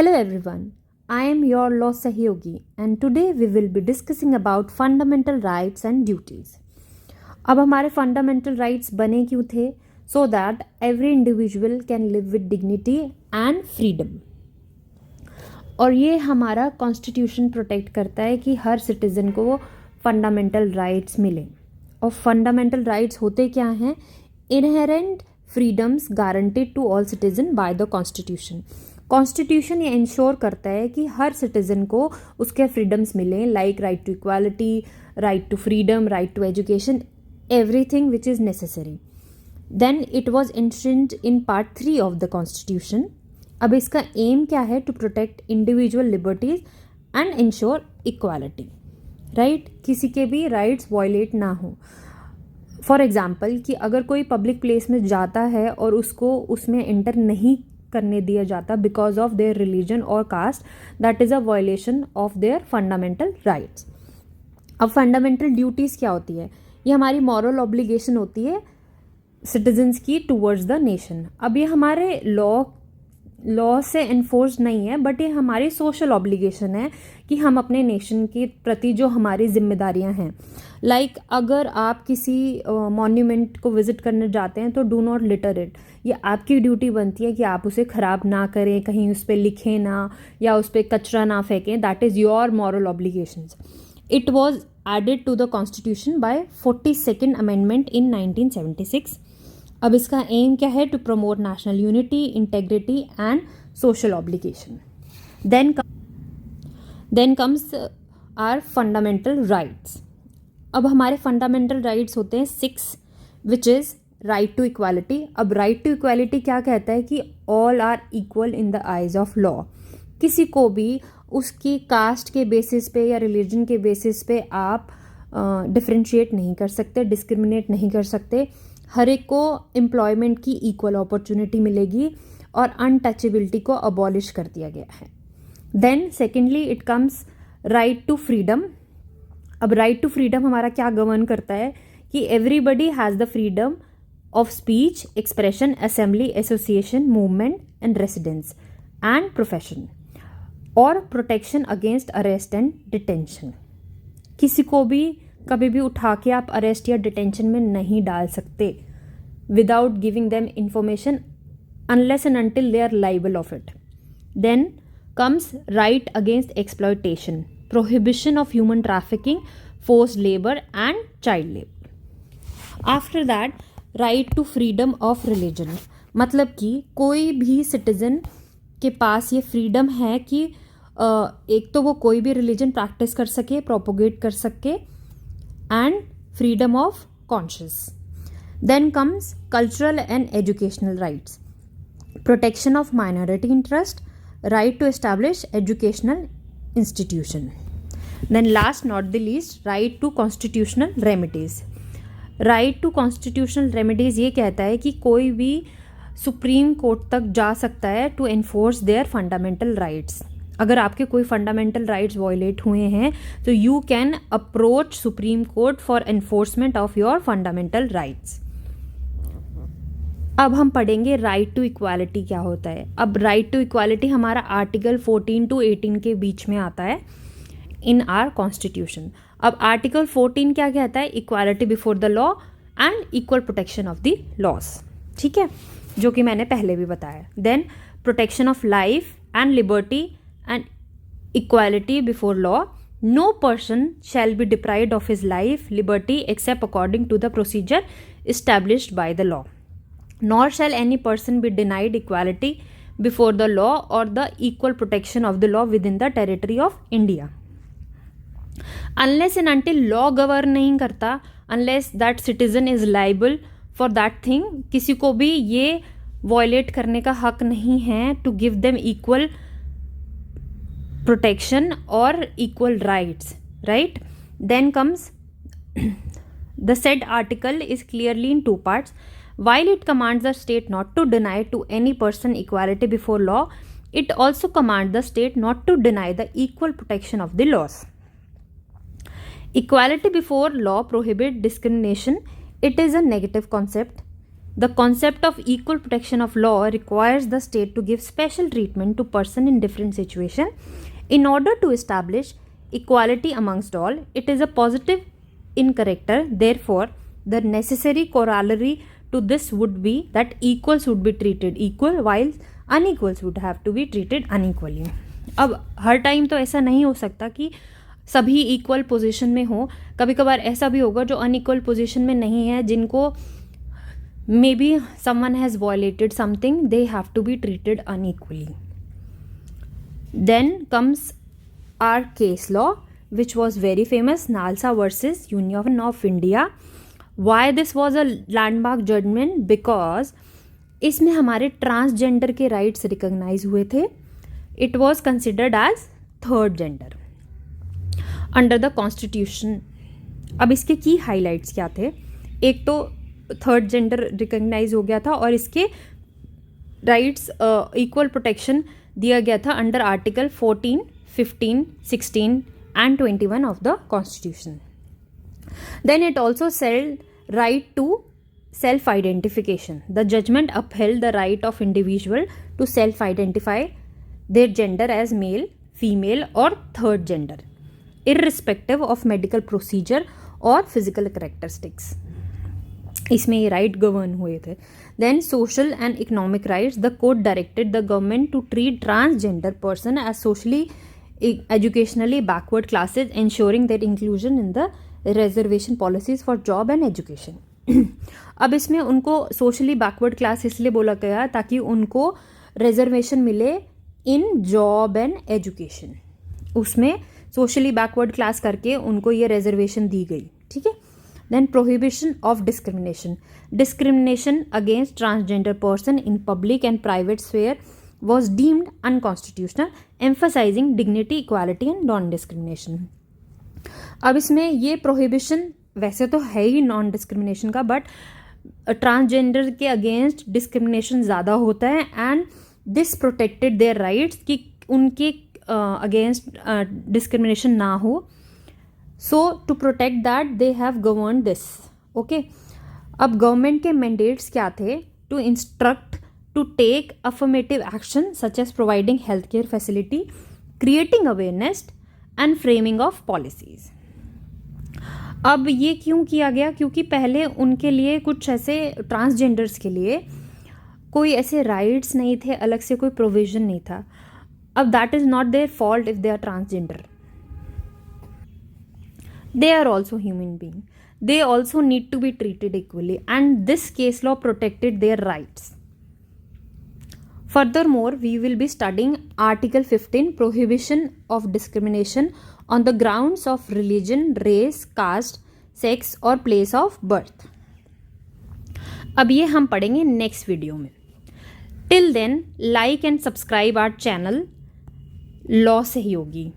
Hello everyone, I am your law Sahyogi and today we will be discussing about fundamental rights and duties. अब हमारे fundamental rights बने क्यों थे? So that every individual can live with dignity and freedom. और ये हमारा constitution protect करता है कि हर सिटीज़न को फंडामेंटल राइट्स मिलें. और फंडामेंटल राइट्स होते क्या हैं? Inherent freedoms guaranteed to all citizen by the constitution. Constitution ये इंश्योर करता है कि हर सिटीजन को उसके फ्रीडम्स मिलें, like right to equality, right to freedom, right to education, everything which is necessary. Then it was ensured in part 3 of the constitution. अब इसका एम क्या है? To protect individual liberties and ensure equality. Right, किसी के भी rights violate ना हो. For example कि अगर कोई पब्लिक प्लेस में जाता है और उसको उसमें एंटर नहीं करने दिया जाता बिकॉज ऑफ देयर रिलीजन और caste, that is a violation of their fundamental rights. अब फंडामेंटल ड्यूटीज़ क्या होती है? ये हमारी मॉरल ऑब्लिगेशन होती है सिटीजन्स की टूवर्ड्स द नेशन. अब ये हमारे लॉ से इन्फोर्स नहीं है, बट ये हमारी सोशल ऑब्लिगेशन है कि हम अपने नेशन के प्रति जो हमारी जिम्मेदारियां हैं, लाइक अगर आप किसी मॉन्यूमेंट को विजिट करने जाते हैं तो डू नॉट लिटर इट. ये आपकी ड्यूटी बनती है कि आप उसे ख़राब ना करें, कहीं उस पर लिखें ना या उस पर कचरा ना फेंकें. That is your moral obligations. It was added to the constitution by 42nd amendment in 1976. अब इसका एम क्या है? To promote national unity, integrity and social obligation. Then comes our fundamental rights. अब हमारे फंडामेंटल राइट्स होते हैं 6, which is right to equality. अब right to equality क्या कहता है? कि all are equal in the eyes of law. किसी को भी उसकी कास्ट के बेसिस पे या रिलीजन के बेसिस पे आप डिफ्रेंशिएट नहीं कर सकते, डिस्क्रिमिनेट नहीं कर सकते. हर एक को एम्प्लॉयमेंट की इक्वल अपॉर्चुनिटी मिलेगी और अनटचेबिलिटी को अबॉलिश कर दिया गया है. Then secondly it comes right to freedom. अब राइट टू फ्रीडम हमारा क्या गवर्न करता है? कि everybody has the freedom of speech, expression, assembly, association, movement and residence and profession, और protection against arrest and detention. किसी को भी कभी भी उठा के आप अरेस्ट या डिटेंशन में नहीं डाल सकते without giving them information unless and until they are liable of it. Then comes right against exploitation, prohibition of human trafficking, forced labour and child labour. After that right to freedom of religion. मतलब कि कोई भी citizen के पास ये freedom है कि एक तो वो कोई भी रिलीजन प्रैक्टिस कर सके, प्रोपोगेट कर सके, and freedom of conscience. Then comes cultural and educational rights, protection of minority interest, right to establish educational institution. Then last not the least, right to constitutional remedies. right to constitutional remedies ये कहता है कि कोई भी supreme court तक जा सकता है to enforce their fundamental rights. अगर आपके कोई फंडामेंटल राइट्स वायलेट हुए हैं तो you can approach supreme court for enforcement of your fundamental rights. अब हम पढ़ेंगे राइट टू इक्वालिटी क्या होता है. अब राइट टू इक्वालिटी हमारा आर्टिकल 14 to 18 के बीच में आता है इन आर कॉन्स्टिट्यूशन. अब आर्टिकल 14 क्या कहता है? Equality before the law and equal protection of the laws. ठीक है, जो कि मैंने पहले भी बताया. Then protection of life and liberty and equality before law. No person shall be deprived of his life, liberty except according to the procedure established by the law. Nor shall any person be denied equality before the law or the equal protection of the law within the territory of India. Unless and until law govern नहीं करता, unless that citizen is liable for that thing, किसी को भी ये violate करने का हक नहीं है to give them equal protection or equal rights, right? Then comes the said article is clearly in 2 parts. While it commands the state not to deny to any person equality before law, it also commands the state not to deny the equal protection of the laws. Equality before law prohibits discrimination. It is a negative concept. The concept of equal protection of law requires the state to give special treatment to person in different situation in order to establish equality amongst all. It is a positive in character. Therefore, the necessary corollary to this would be that equals would be treated equal while unequals would have to be treated unequally. अब हर time तो ऐसा नहीं हो सकता कि सभी equal position में हो. कभी कभार ऐसा भी होगा जो अनइक्वल पोजीशन में नहीं है, जिनको may be someone has violated something, they have to be treated unequally. Then comes our case law which was very famous, Nalsa versus Union of India. Why this was a landmark judgment? Because इसमें हमारे transgender के rights recognised हुए थे. It was considered as third gender under the constitution. अब इसके की highlights क्या थे? एक तो थर्ड जेंडर रिकॉग्नाइज हो गया था और इसके राइट्स इक्वल प्रोटेक्शन दिया गया था under article 14, 15, 16 and 21 of the Constitution. Then it also said right to self-identification. The judgment upheld the right of individual to self-identify their gender as male, female or third gender, irrespective of medical procedure or physical characteristics. इसमें ये right govern हुए थे. Then social and economic rights. The court directed the government to treat transgender person as socially educationally backward classes, ensuring their inclusion in the reservation policies for job and education. अब इसमें उनको socially backward class इसलिए बोला गया ताकि उनको reservation मिले in job and education. उसमें सोशली बैकवर्ड क्लास करके उनको ये रिजर्वेशन दी गई. ठीक है. Then prohibition of discrimination. Discrimination against transgender person in public and private sphere was deemed unconstitutional, emphasizing dignity, equality and non-discrimination. अब इसमें ये प्रोहिबिशन वैसे तो है ही नॉन डिस्क्रिमिनेशन का, बट ट्रांसजेंडर के अगेंस्ट डिस्क्रिमिनेशन ज़्यादा होता है and this protected their rights कि उनके अगेंस्ट डिस्क्रिमिनेशन ना हो. So to protect that they have govern this. Okay. अब गवर्नमेंट के मैंडेट्स क्या थे? To instruct to take affirmative action such as providing healthcare facility, creating awareness and framing of policies. अब ये क्यों किया गया? क्योंकि पहले उनके लिए कुछ ऐसे ट्रांसजेंडर्स के लिए कोई ऐसे राइट्स नहीं थे, अलग से कोई प्रोविजन नहीं था. अब that is not their fault if they are transgender. They are also human being. They also need to be treated equally and this case law protected their rights. Furthermore, we will be studying Article 15, Prohibition of Discrimination on the grounds of religion, race, caste, sex or place of birth. अब ये हम पढ़ेंगे next video में. Till then like and subscribe our channel Law सहयोगी.